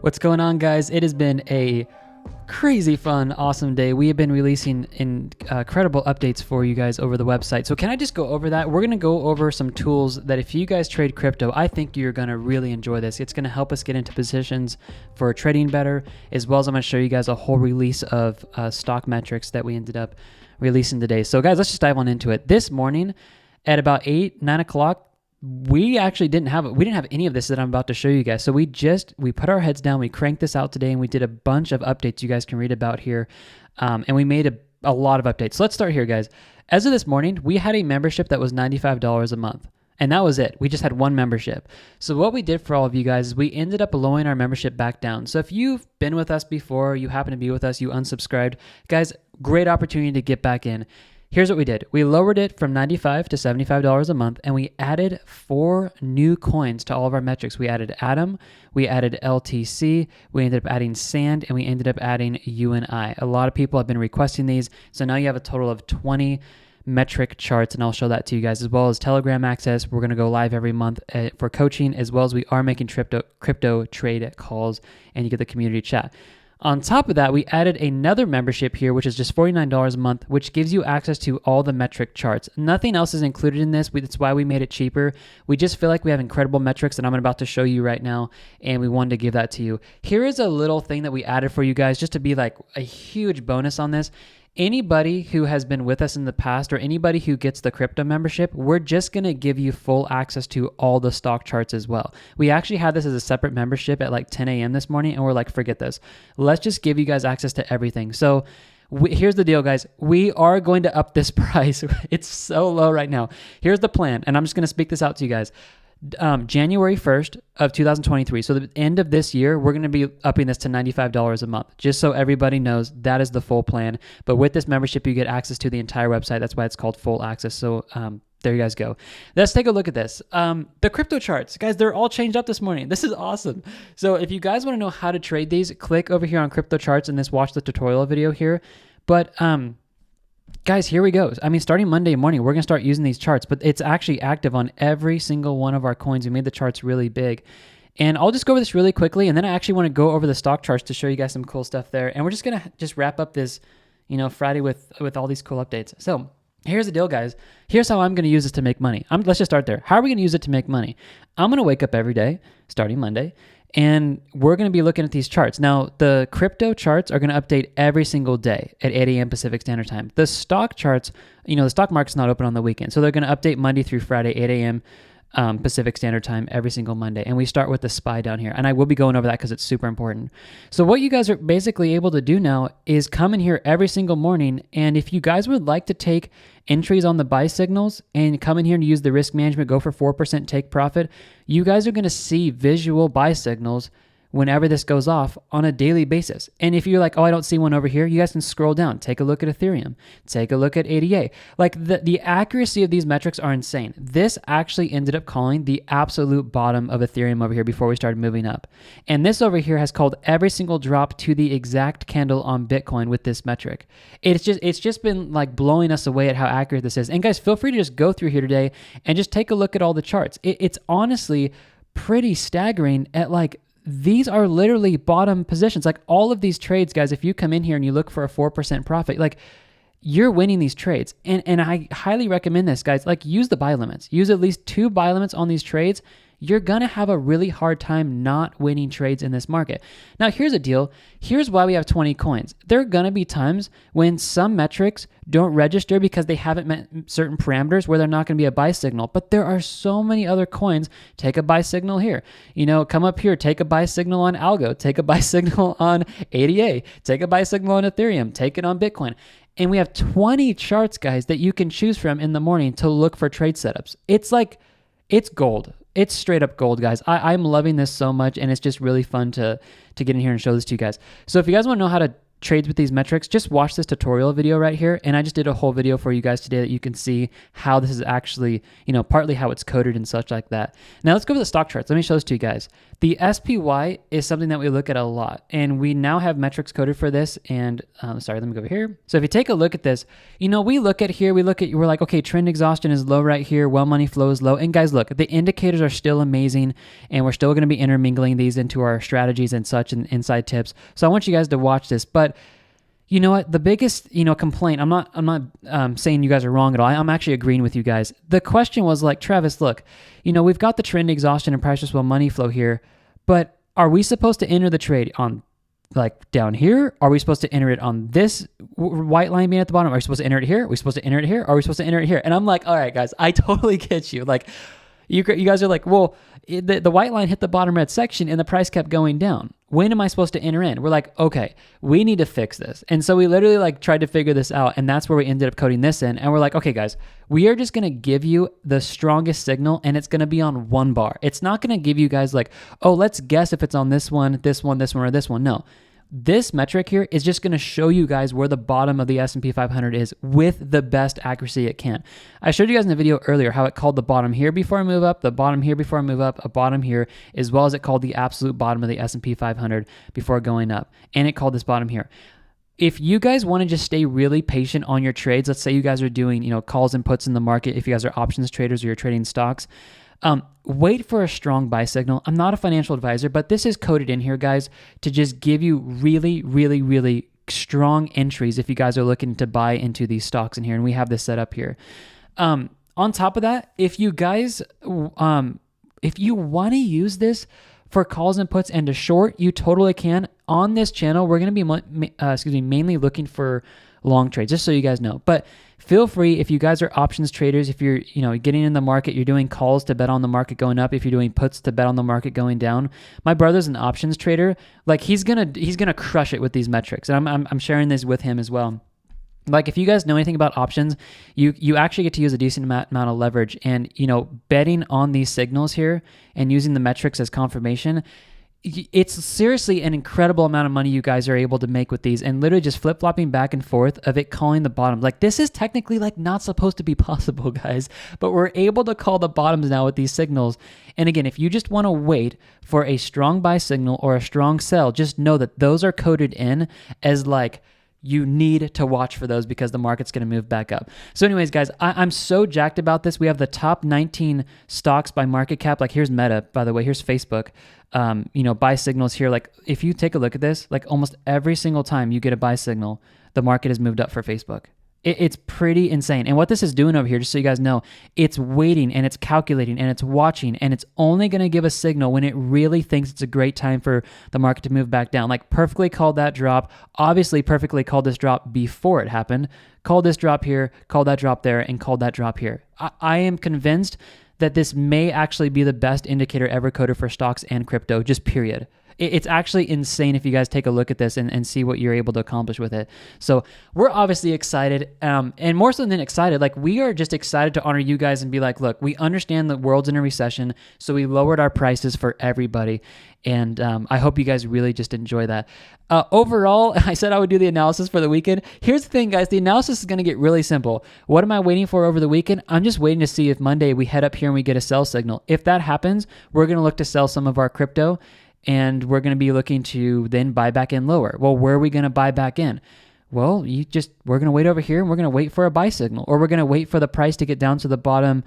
What's going on, guys? It has been a crazy fun, awesome day. We have been releasing incredible updates for you guys over the website. So can I just go over that? We're going to go over some tools that if you guys trade crypto, I think you're going to really enjoy this. It's going to help us get into positions for trading better, as well as I'm going to show you guys a whole release of stock metrics that we ended up releasing today. So guys, let's just dive on into it. This morning at about 9 o'clock, we didn't have any of this that I'm about to show you guys. So we put our heads down, we cranked this out today, and we did a bunch of updates you guys can read about here. And we made a lot of updates. So let's start here, guys. As of this morning, we had a membership that was $95 a month. And that was it. We just had one membership. So what we did for all of you guys is we ended up lowering our membership back down. So if you've been with us before, you happen to be with us, you unsubscribed, guys, great opportunity to get back in. Here's what we did. We lowered it from $95 to $75 a month, and we added 4 new coins to all of our metrics. We added Atom, we added LTC, we ended up adding Sand, and we ended up adding UNI. A lot of people have been requesting these, so now you have a total of 20 metric charts, and I'll show that to you guys, as well as Telegram access. We're going to go live every month for coaching, as well as we are making crypto trade calls, and you get the community chat. On top of that, we added another membership here, which is just $49 a month, which gives you access to all the metric charts. Nothing else is included in this. That's why we made it cheaper. We just feel like we have incredible metrics that I'm about to show you right now, and we wanted to give that to you. Here is a little thing that we added for you guys just to be like a huge bonus on this. Anybody who has been with us in the past or anybody who gets the crypto membership, we're just going to give you full access to all the stock charts as well. We actually had this as a separate membership at like 10 a.m. this morning, and we're like, forget this. Let's just give you guys access to everything. So here's the deal, guys. We are going to up this price. It's so low right now. Here's the plan, and I'm just going to speak this out to you guys. January 1st of 2023, so the end of this year, we're going to be upping this to $95 a month, just so everybody knows that is the full plan. But with this membership, you get access to the entire website. That's why it's called full access. So there you guys go. Let's take a look at this. The crypto charts, guys, they're all changed up this morning. This is awesome. So if you guys want to know how to trade these, click over here on crypto charts and watch the tutorial video here. But guys, here we go. I mean, starting Monday morning, we're going to start using these charts, but it's actually active on every single one of our coins. We made the charts really big. And I'll just go over this really quickly, and then I actually want to go over the stock charts to show you guys some cool stuff there. And we're just going to wrap up this, Friday with all these cool updates. So here's the deal, guys. Here's how I'm going to use this to make money. Let's just start there. How are we going to use it to make money? I'm going to wake up every day, starting Monday, and we're going to be looking at these charts. Now, the crypto charts are going to update every single day at 8 a.m. Pacific Standard Time. The stock charts, the stock market's not open on the weekend. So they're going to update Monday through Friday, 8 a.m. Pacific Standard Time every single Monday. And we start with the SPY down here. And I will be going over that because it's super important. So what you guys are basically able to do now is come in here every single morning. And if you guys would like to take entries on the buy signals and come in here and use the risk management, go for 4% take profit, you guys are going to see visual buy signals whenever this goes off on a daily basis. And if you're like, oh, I don't see one over here, you guys can scroll down, take a look at Ethereum, take a look at ADA. Like the accuracy of these metrics are insane. This actually ended up calling the absolute bottom of Ethereum over here before we started moving up. And this over here has called every single drop to the exact candle on Bitcoin with this metric. It's just been like blowing us away at how accurate this is. And guys, feel free to just go through here today and just take a look at all the charts. It's honestly pretty staggering at like, these are literally bottom positions. Like all of these trades, guys, if you come in here and you look for a 4% profit, like you're winning these trades. And I highly recommend this, guys. Like use the buy limits. Use at least 2 buy limits on these trades. You're going to have a really hard time not winning trades in this market. Now, here's the deal. Here's why we have 20 coins. There are going to be times when some metrics don't register because they haven't met certain parameters where they're not going to be a buy signal. But there are so many other coins. Take a buy signal here. Come up here, take a buy signal on Algo. Take a buy signal on ADA. Take a buy signal on Ethereum. Take it on Bitcoin. And we have 20 charts, guys, that you can choose from in the morning to look for trade setups. It's gold. It's straight up gold, guys. I'm loving this so much, and it's just really fun to get in here and show this to you guys. So if you guys want to know how to trades with these metrics, just watch this tutorial video right here. And I just did a whole video for you guys today that you can see how this is actually, partly how it's coded and such like that. Now let's go to the stock charts. Let me show this to you guys. The SPY is something that we look at a lot, and we now have metrics coded for this. And sorry, let me go over here. So if you take a look at this, we look at here, we're like, okay, trend exhaustion is low right here. Well, money flow is low. And guys, look, the indicators are still amazing, and we're still going to be intermingling these into our strategies and such and inside tips. So I want you guys to watch this. But you know what? The biggest, complaint, I'm not saying you guys are wrong at all. I'm actually agreeing with you guys. The question was like, Travis, look, we've got the trend exhaustion and price well money flow here, but are we supposed to enter the trade on like down here? Are we supposed to enter it on this white line being at the bottom? Are we supposed to enter it here? Are we supposed to enter it here? Are we supposed to enter it here? And I'm like, all right, guys, I totally get you. Like, you guys are like, well, the white line hit the bottom red section and the price kept going down. When am I supposed to enter in? We're like, okay, we need to fix this. And so we literally like tried to figure this out, and that's where we ended up coding this in. And we're like, okay, guys, we are just going to give you the strongest signal, and it's going to be on one bar. It's not going to give you guys like, oh, let's guess if it's on this one, this one, this one, or this one. No. This metric here is just going to show you guys where the bottom of the S&P 500 is with the best accuracy it can. I showed you guys in the video earlier how it called the bottom here before I move up, the bottom here before I move up, a bottom here, as well as it called the absolute bottom of the S&P 500 before going up. And it called this bottom here. If you guys want to just stay really patient on your trades, let's say you guys are doing, calls and puts in the market, if you guys are options traders or you're trading stocks, wait for a strong buy signal. I'm not a financial advisor, but this is coded in here, guys, to just give you really, really, really strong entries if you guys are looking to buy into these stocks in here. And we have this set up here. On top of that, if you guys, if you want to use this for calls and puts and to short, you totally can. On this channel, we're going to be mainly looking for long trades, just so you guys know. But feel free, if you guys are options traders, if you're getting in the market, you're doing calls to bet on the market going up, if you're doing puts to bet on the market going down. My brother's an options trader. Like he's gonna crush it with these metrics, and I'm sharing this with him as well. Like if you guys know anything about options, you actually get to use a decent amount of leverage, and betting on these signals here and using the metrics as confirmation. It's seriously an incredible amount of money you guys are able to make with these, and literally just flip-flopping back and forth of it calling the bottom. Like this is technically like not supposed to be possible, guys, but we're able to call the bottoms now with these signals. And again, if you just want to wait for a strong buy signal or a strong sell, just know that those are coded in as like, you need to watch for those because the market's going to move back up. So anyways, guys, I'm so jacked about this. We have the top 19 stocks by market cap. Like here's Meta, by the way, here's Facebook. Buy signals here. Like if you take a look at this, like almost every single time you get a buy signal, the market has moved up for Facebook. It's pretty insane. And what this is doing over here, just so you guys know, it's waiting and it's calculating and it's watching, and it's only going to give a signal when it really thinks it's a great time for the market to move back down. Like perfectly called that drop, obviously perfectly called this drop before it happened, called this drop here, called that drop there, and called that drop here. I am convinced that this may actually be the best indicator ever coded for stocks and crypto, just period. It's actually insane if you guys take a look at this and see what you're able to accomplish with it. So we're obviously excited, and more so than excited, like we are just excited to honor you guys and be like, look, we understand the world's in a recession, so we lowered our prices for everybody. And I hope you guys really just enjoy that. Overall, I said I would do the analysis for the weekend. Here's the thing, guys. The analysis is going to get really simple. What am I waiting for over the weekend? I'm just waiting to see if Monday we head up here and we get a sell signal. If that happens, we're going to look to sell some of our crypto, and we're going to be looking to then buy back in lower. Well, where are we going to buy back in? Well, we're going to wait over here, and we're going to wait for a buy signal, or we're going to wait for the price to get down to the bottom,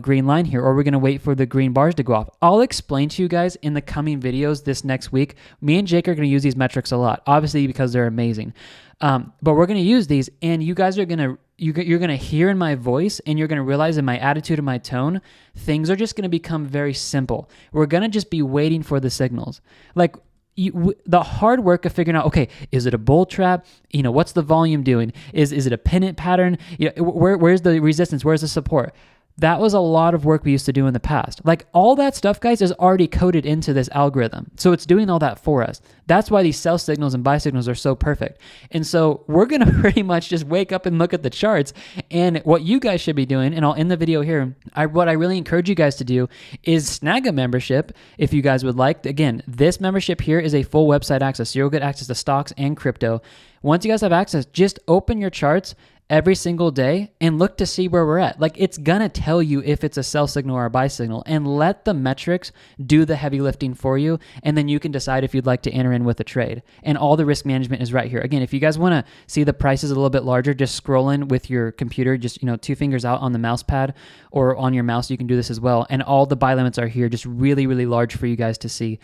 green line here, or we're going to wait for the green bars to go off. I'll explain to you guys in the coming videos this next week. Me and Jake are going to use these metrics a lot, obviously because they're amazing. But we're going to use these, and you guys are going to you're going to hear in my voice, and you're going to realize in my attitude and my tone, things are just going to become very simple. We're going to just be waiting for the signals. Like the hard work of figuring out, okay, is it a bull trap? What's the volume doing? Is it a pennant pattern? Where's the resistance? Where's the support? That was a lot of work we used to do in the past. Like all that stuff, guys, is already coded into this algorithm. So it's doing all that for us. That's why these sell signals and buy signals are so perfect. And so we're going to pretty much just wake up and look at the charts. And what you guys should be doing, and I'll end the video here, what I really encourage you guys to do is snag a membership if you guys would like. Again, this membership here is a full website access. So you'll get access to stocks and crypto. Once you guys have access, just open your charts every single day and look to see where we're at. Like it's gonna tell you if it's a sell signal or a buy signal, and let the metrics do the heavy lifting for you. And then you can decide if you'd like to enter in with a trade. And all the risk management is right here. Again, if you guys wanna see the prices a little bit larger, just scroll in with your computer, just 2 fingers out on the mouse pad or on your mouse, you can do this as well. And all the buy limits are here, just really, really large for you guys to see.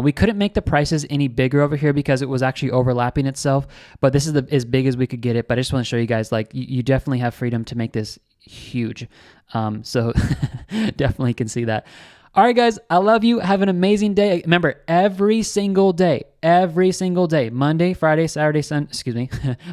We couldn't make the prices any bigger over here because it was actually overlapping itself, but this is as big as we could get it. But I just wanna show you guys, like, you definitely have freedom to make this huge. So definitely can see that. All right, guys, I love you. Have an amazing day. Remember, every single day, Monday, Friday, Saturday,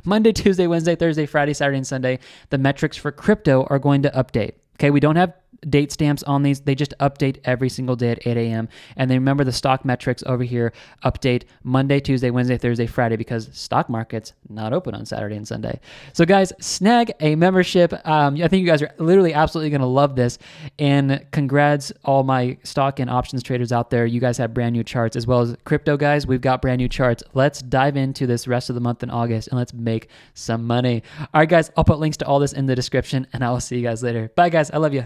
Monday, Tuesday, Wednesday, Thursday, Friday, Saturday, and Sunday, the metrics for crypto are going to update. Okay, we don't have date stamps on these. They just update every single day at 8 a.m. And then remember the stock metrics over here update Monday, Tuesday, Wednesday, Thursday, Friday, because stock market's not open on Saturday and Sunday. So guys, snag a membership. I think you guys are literally absolutely going to love this. And congrats all my stock and options traders out there. You guys have brand new charts, as well as crypto guys. We've got brand new charts. Let's dive into this rest of the month in August and let's make some money. All right, guys, I'll put links to all this in the description and I will see you guys later. Bye, guys. I love you.